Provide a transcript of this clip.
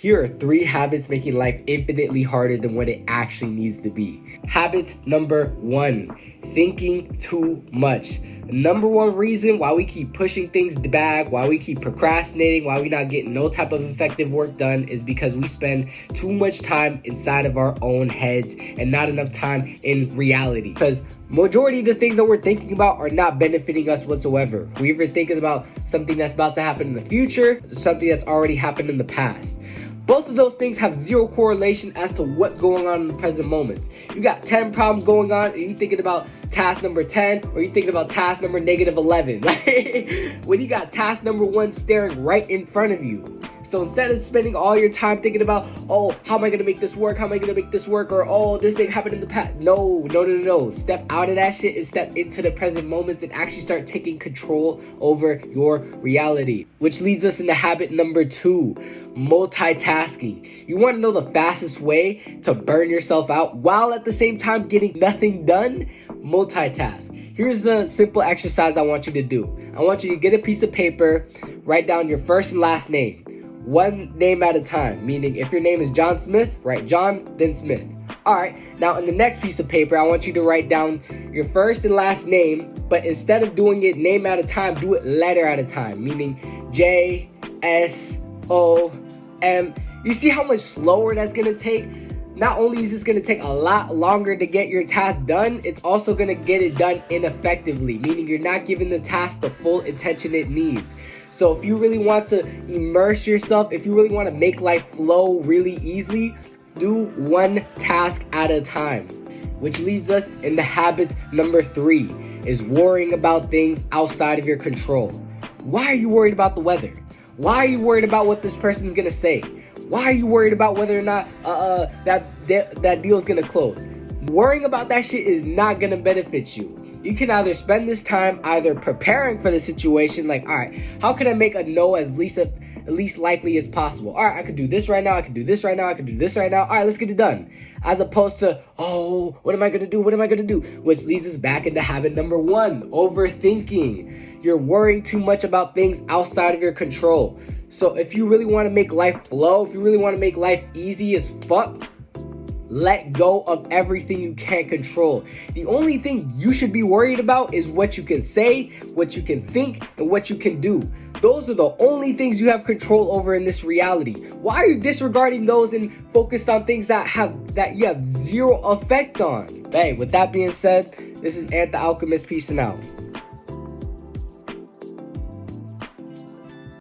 Here are 3 habits making life infinitely harder than what it actually needs to be. Habit number 1, thinking too much. Number 1 reason why we keep pushing things back, why we keep procrastinating, why we not getting no type of effective work done is because we spend too much time inside of our own heads and not enough time in reality. Because majority of the things that we're thinking about are not benefiting us whatsoever. We're either thinking about something that's about to happen in the future, something that's already happened in the past. Both of those things have zero correlation as to what's going on in the present moment. You got 10 problems going on and you're thinking about task number 10 or you're thinking about task number -11. When you got task number 1 staring right in front of you. So instead of spending all your time thinking about, oh, how am I going to make this work? How am I going to make this work? Or, oh, this thing happened in the past. No. Step out of that shit and step into the present moments and actually start taking control over your reality. Which leads us into habit number 2. Multitasking. You want to know the fastest way to burn yourself out while at the same time getting nothing done? Multitask. Here's a simple exercise I want you to do. I want you to get a piece of paper, write down your first and last name. One name at a time, meaning if your name is John Smith, write John, then Smith. Alright, now in the next piece of paper, I want you to write down your first and last name, but instead of doing it name at a time, do it letter at a time, meaning J, S, O, M. You see how much slower that's going to take? Not only is this going to take a lot longer to get your task done, it's also going to get it done ineffectively, meaning you're not giving the task the full attention it needs. So if you really want to immerse yourself, if you really want to make life flow really easily, do one task at a time. Which leads us into habit number 3, is worrying about things outside of your control. Why are you worried about the weather? Why are you worried about what this person is going to say? Why are you worried about whether or not that deal is going to close? Worrying about that shit is not going to benefit you. You can either spend this time either preparing for the situation, like, all right, how can I make a no as least likely as possible? All right, I could do this right now, I could do this right now, I could do this right now. All right, let's get it done. As opposed to, oh, what am I going to do? What am I going to do? Which leads us back into habit number 1, overthinking. You're worrying too much about things outside of your control. So if you really want to make life flow, if you really want to make life easy as fuck, let go of everything you can't control. The only thing you should be worried about is what you can say, what you can think, and what you can do. Those are the only things you have control over in this reality. Why are you disregarding those and focused on things that you have zero effect on? Hey, with that being said, this is Ant the Alchemist, peace and out.